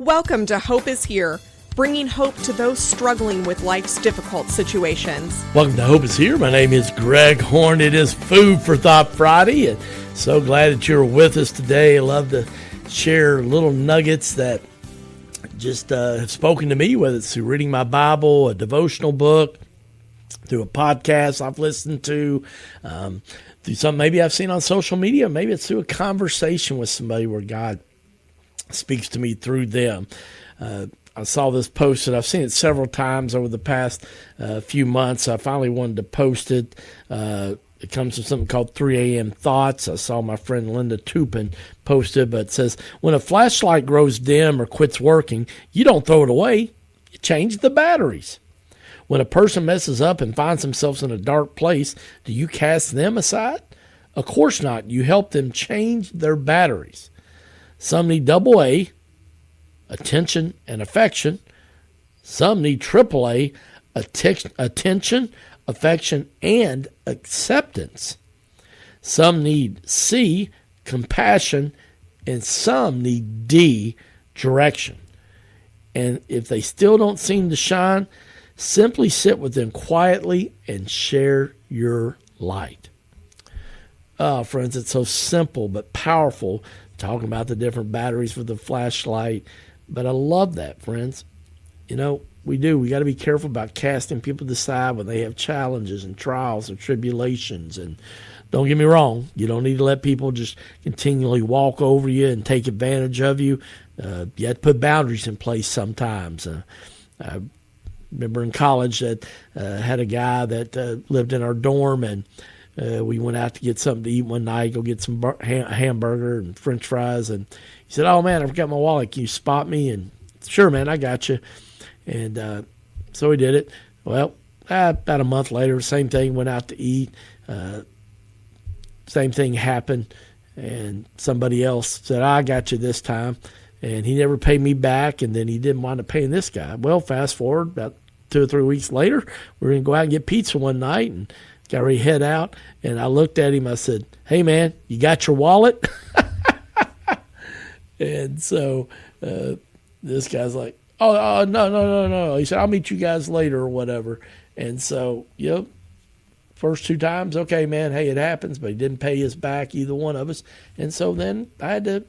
Welcome to Hope is Here, bringing hope to those struggling with life's difficult situations. Welcome to Hope is Here. My name is GregJHorn. It is Food for Thought Friday, and so glad that you're with us today. I love to share little nuggets that just have spoken to me, whether it's through reading my Bible, a devotional book, through a podcast I've listened to, through something maybe I've seen on social media. Maybe it's through a conversation with somebody where God speaks to me through them. I saw this posted. I've seen it several times over the past few months. I finally wanted to post it. It comes from something called 3 a.m. Thoughts. I saw my friend Linda Tupin post it, but it says, when a flashlight grows dim or quits working, you don't throw it away. You change the batteries. When a person messes up and finds themselves in a dark place, do you cast them aside? Of course not. You help them change their batteries. Some need double A, attention and affection. Some need triple A, attention, affection, and acceptance. Some need C, compassion, and some need D, direction. And if they still don't seem to shine, simply sit with them quietly and share your light. Oh, friends, it's so simple but powerful, talking about the different batteries for the flashlight. But I love that, friends. You know, we got to be careful about casting people aside when they have challenges and trials and tribulations. And don't get me wrong, you don't need to let people just continually walk over you and take advantage of you. You have to put boundaries in place sometimes. I remember in college that had a guy that lived in our dorm, and we went out to get something to eat one night, go get some hamburger and French fries. And he said, "Oh, man, I forgot my wallet. Can you spot me?" And sure, man, I got you. And so we did it. Well, about a month later, same thing, went out to eat. Same thing happened. And somebody else said, "I got you this time." And he never paid me back. And then he didn't wind up paying this guy. Well, fast forward about 2 or 3 weeks later, we were going to go out and get pizza one night, and got ready to head out, and I looked at him. I said, "Hey, man, you got your wallet?" And so this guy's like, oh, no. He said, "I'll meet you guys later," or whatever. And so, first 2 times, okay, man, hey, it happens, but he didn't pay us back, either one of us. And so then I had to,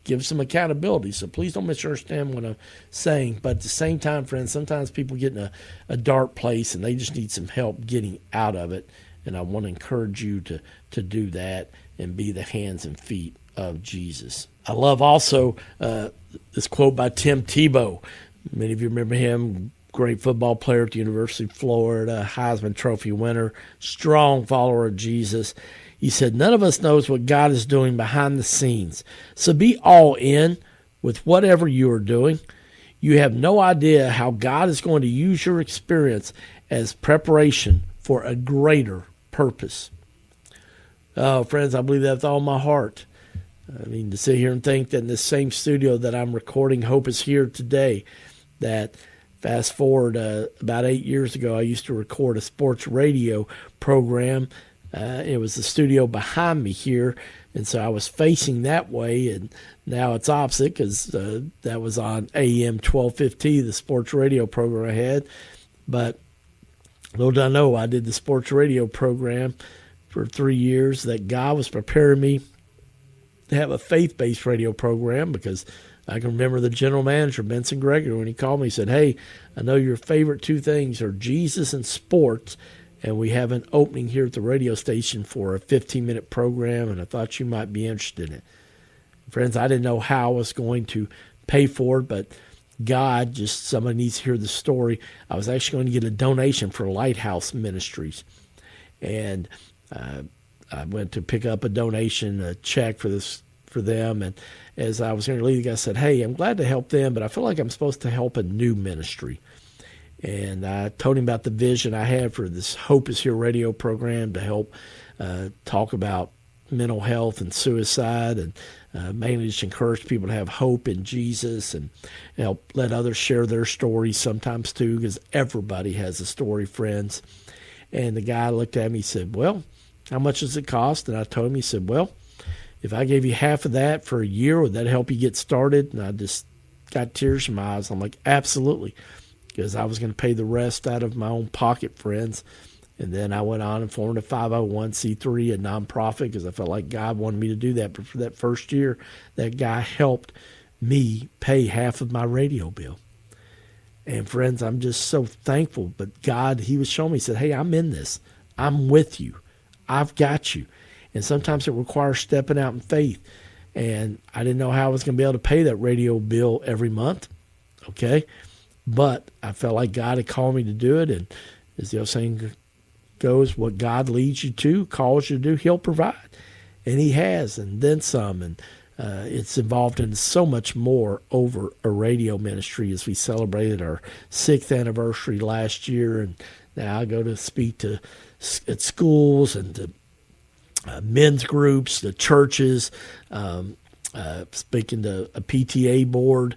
give some accountability. So please don't misunderstand what I'm saying. But at the same time, friends, sometimes people get in a dark place and they just need some help getting out of it. And I want to encourage you to do that and be the hands and feet of Jesus. I love also this quote by Tim Tebow. Many of you remember him, great football player at the University of Florida, Heisman Trophy winner, strong follower of Jesus. He said, "None of us knows what God is doing behind the scenes. So be all in with whatever you are doing. You have no idea how God is going to use your experience as preparation for a greater purpose." Oh, friends, I believe that with all my heart. I mean, to sit here and think that in this same studio that I'm recording Hope is Here today, that fast forward about 8 years ago, I used to record a sports radio program. It was the studio behind me here, and so I was facing that way, and now it's opposite because that was on AM 1250, the sports radio program I had. But little did I know, I did the sports radio program for 3 years, that God was preparing me to have a faith-based radio program, because I can remember the general manager, Benson Gregory, when he called me, he said, "Hey, I know your favorite 2 things are Jesus and sports, and we have an opening here at the radio station for a 15-minute program, and I thought you might be interested in it." Friends, I didn't know how I was going to pay for it, but God, just somebody needs to hear the story. I was actually going to get a donation for Lighthouse Ministries. And I went to pick up a donation, a check for them. And as I was going to leave, the guy said, "Hey, I'm glad to help them, but I feel like I'm supposed to help a new ministry." And I told him about the vision I had for this Hope is Here radio program to help talk about mental health and suicide, and mainly just encourage people to have hope in Jesus and help let others share their stories sometimes too, because everybody has a story, friends. And the guy looked at me and said, "Well, how much does it cost?" And I told him, he said, "Well, if I gave you half of that for a year, would that help you get started?" And I just got tears in my eyes. I'm like, absolutely, because I was going to pay the rest out of my own pocket, friends. And then I went on and formed a 501c3, a nonprofit, because I felt like God wanted me to do that. But for that first year, that guy helped me pay half of my radio bill. And friends, I'm just so thankful. But God, he was showing me, he said, hey, I'm in this. I'm with you. I've got you. And sometimes it requires stepping out in faith. And I didn't know how I was going to be able to pay that radio bill every month. Okay. But I felt like God had called me to do it. And as the old saying goes, what God leads you to, calls you to do, he'll provide. And he has, and then some. And it's involved in so much more over a radio ministry as we celebrated our 6th anniversary last year. And now I go to speak at schools and to men's groups, the churches, speaking to a PTA board,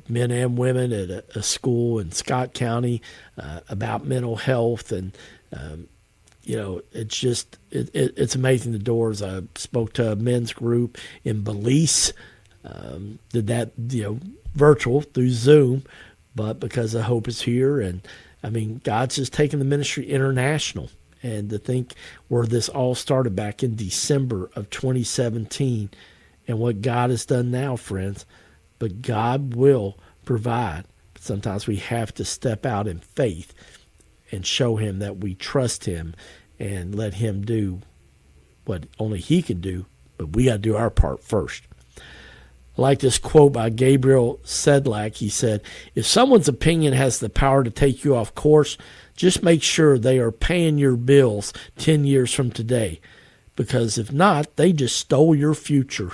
men and women at a school in Scott County about mental health. And it's just, it's amazing the doors. I spoke to a men's group in Belize, did that, virtual through Zoom, but because of Hope is Here. And I mean, God's just taken the ministry international. And to think where this all started back in December of 2017 and what God has done now, friends. But God will provide. But sometimes we have to step out in faith and show him that we trust him and let him do what only he can do, but we got to do our part first. I like this quote by Gabriel Sedlak. He said, if someone's opinion has the power to take you off course, just make sure they are paying your bills 10 years from today, because if not, they just stole your future.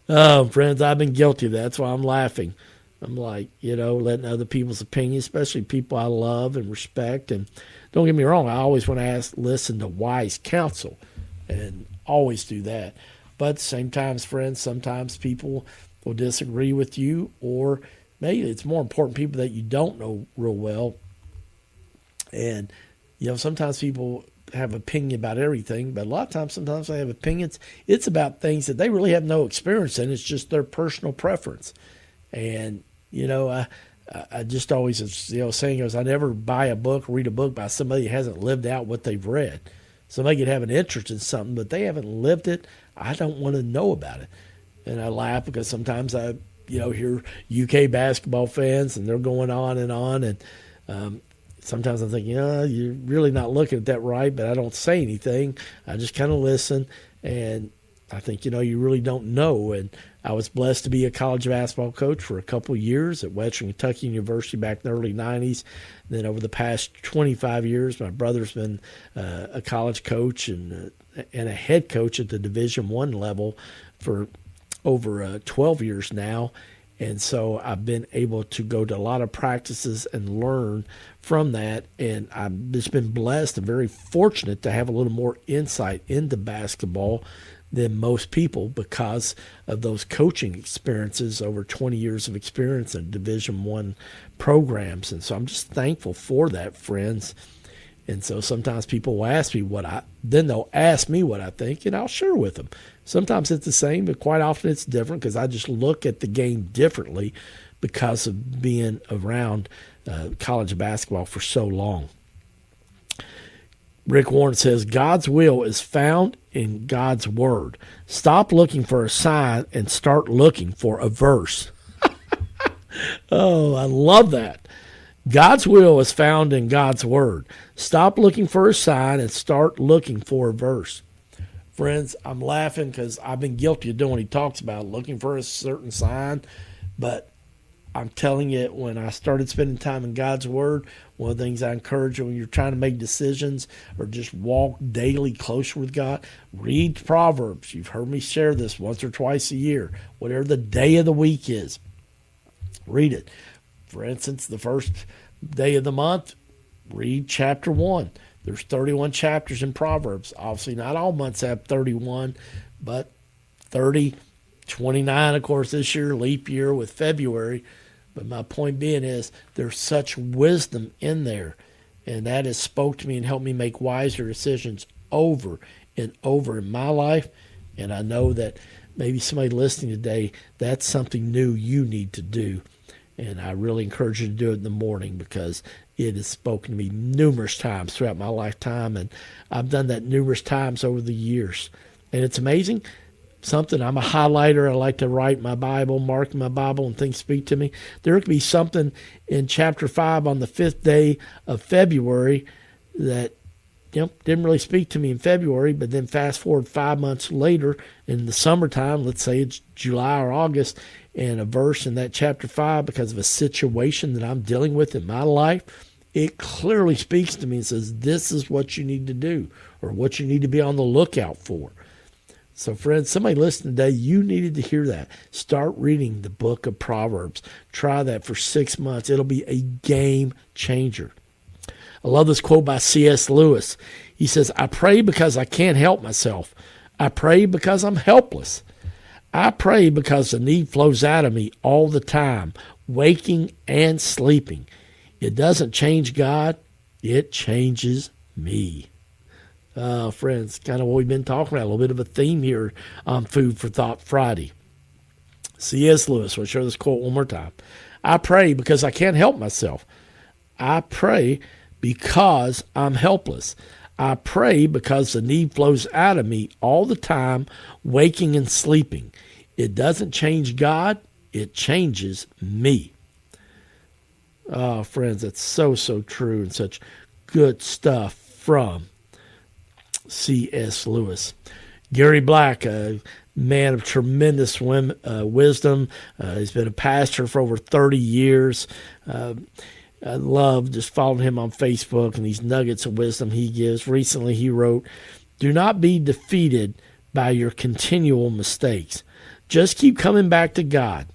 Oh, friends, I've been guilty of that. That's why I'm laughing. I'm like, letting other people's opinions, especially people I love and respect. And don't get me wrong, I always want to listen to wise counsel and always do that. But at the same time, friends, sometimes people will disagree with you, or maybe it's more important, people that you don't know real well. And, sometimes people have opinion about everything, but a lot of times, sometimes they have opinions. It's about things that they really have no experience in. It's just their personal preference. And, I just always, saying goes, I never buy a book, read a book by somebody who hasn't lived out what they've read. Somebody could have an interest in something, but they haven't lived it. I don't want to know about it. And I laugh because sometimes I, hear UK basketball fans and they're going on. And sometimes I'm thinking, you're really not looking at that right, but I don't say anything. I just kind of listen. And I think, you really don't know. And I was blessed to be a college basketball coach for a couple of years at Western Kentucky University back in the early 90s. Then over the past 25 years, my brother's been a college coach and a head coach at the Division I level for over 12 years now. And so I've been able to go to a lot of practices and learn from that. And I've just been blessed and very fortunate to have a little more insight into basketball than most people because of those coaching experiences, over 20 years of experience in Division I programs. And so I'm just thankful for that, friends. And so sometimes people will ask me then they'll ask me what I think, and I'll share with them. Sometimes it's the same, but quite often it's different because I just look at the game differently because of being around college basketball for so long. Rick Warren says, God's will is found in God's word. Stop looking for a sign and start looking for a verse. Oh, I love that. God's will is found in God's word. Stop looking for a sign and start looking for a verse. Friends, I'm laughing because I've been guilty of doing what he talks about, looking for a certain sign. But I'm telling you, when I started spending time in God's word, one of the things I encourage you when you're trying to make decisions or just walk daily closer with God, read Proverbs. You've heard me share this once or twice a year, whatever the day of the week is. Read it. For instance, the first day of the month, read chapter 1. There's 31 chapters in Proverbs. Obviously, not all months have 31, but 30, 29, of course, this year, leap year with February. But my point being is there's such wisdom in there, and that has spoke to me and helped me make wiser decisions over and over in my life. And I know that maybe somebody listening today, that's something new you need to do. And I really encourage you to do it in the morning, because it has spoken to me numerous times throughout my lifetime, and I've done that numerous times over the years. And it's amazing. I'm a highlighter. I like to write my Bible, mark my Bible, and things speak to me. There could be something in chapter 5 on the 5th day of February that didn't really speak to me in February, but then fast forward 5 months later in the summertime, let's say it's July or August, and a verse in that chapter 5, because of a situation that I'm dealing with in my life, it clearly speaks to me and says, this is what you need to do, or what you need to be on the lookout for. So friends, somebody listening today, you needed to hear that. Start reading the book of Proverbs. Try that for 6 months. It'll be a game changer. I love this quote by C.S. Lewis. He says, I pray because I can't help myself. I pray because I'm helpless. I pray because the need flows out of me all the time, waking and sleeping. It doesn't change God. It changes me. Friends, kind of what we've been talking about, a little bit of a theme here on Food for Thought Friday. C.S. Lewis, we'll share this quote one more time. I pray because I can't help myself. I pray because I'm helpless. I pray because the need flows out of me all the time, waking and sleeping. It doesn't change God. It changes me. Oh, friends, that's so, so true, and such good stuff from C.S. Lewis. Gary Black, a man of tremendous wisdom. He's been a pastor for over 30 years. I love just following him on Facebook and these nuggets of wisdom he gives. Recently he wrote, do not be defeated by your continual mistakes. Just keep coming back to God.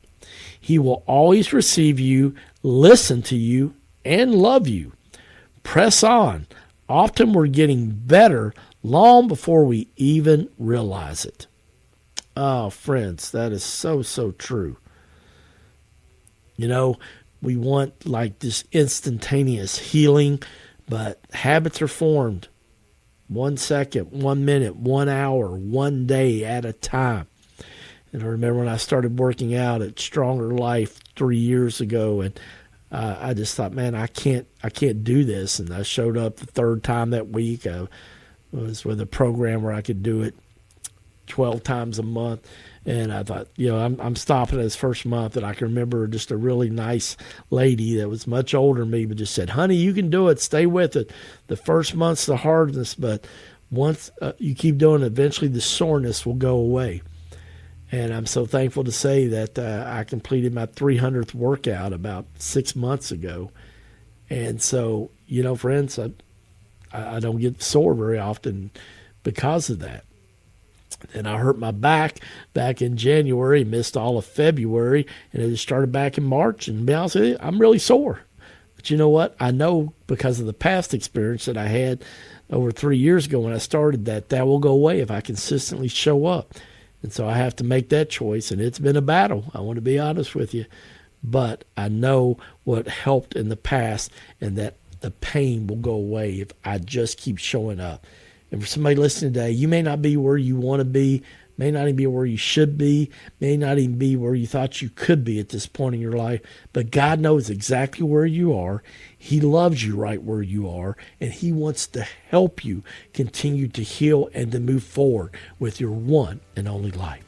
He will always receive you, listen to you, and love you. Press on. Often we're getting better long before we even realize it. Oh, friends, that is so, so true. We want like this instantaneous healing, but habits are formed 1 second, 1 minute, 1 hour, 1 day at a time. And I remember when I started working out at Stronger Life 3 years ago, and I just thought, man, I can't do this. And I showed up the third time that week. I was with a program where I could do it 12 times a month. And I thought, I'm stopping this first month. And I can remember just a really nice lady that was much older than me, but just said, honey, you can do it. Stay with it. The first month's the hardest, but once you keep doing it, eventually the soreness will go away. And I'm so thankful to say that I completed my 300th workout about 6 months ago. And so, friends, I don't get sore very often because of that. And I hurt my back in January, missed all of February, and it just started back in March. And to be honest with you, I'm really sore. But you know what? I know because of the past experience that I had over 3 years ago when I started that will go away if I consistently show up. And so I have to make that choice, and it's been a battle. I want to be honest with you. But I know what helped in the past, and that the pain will go away if I just keep showing up. And for somebody listening today, you may not be where you want to be, may not even be where you should be, may not even be where you thought you could be at this point in your life, but God knows exactly where you are. He loves you right where you are, and He wants to help you continue to heal and to move forward with your one and only life.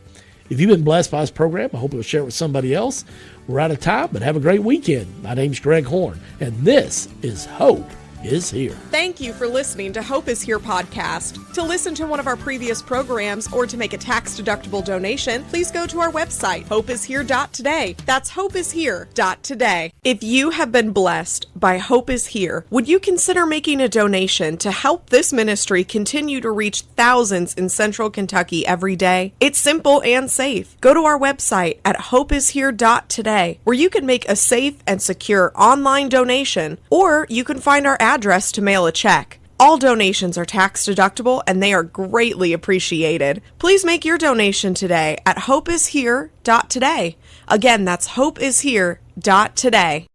If you've been blessed by this program, I hope you'll share it with somebody else. We're out of time, but have a great weekend. My name's GregJHorn, and this is Hope is Here. Thank you for listening to Hope is Here podcast. To listen to one of our previous programs or to make a tax-deductible donation, please go to our website, hopeishere.today. That's hopeishere.today. If you have been blessed by Hope is Here, would you consider making a donation to help this ministry continue to reach thousands in Central Kentucky every day? It's simple and safe. Go to our website at hopeishere.today, where you can make a safe and secure online donation, or you can find our address to mail a check. All donations are tax deductible and they are greatly appreciated. Please make your donation today at hopeishere.today. Again, that's hopeishere.today.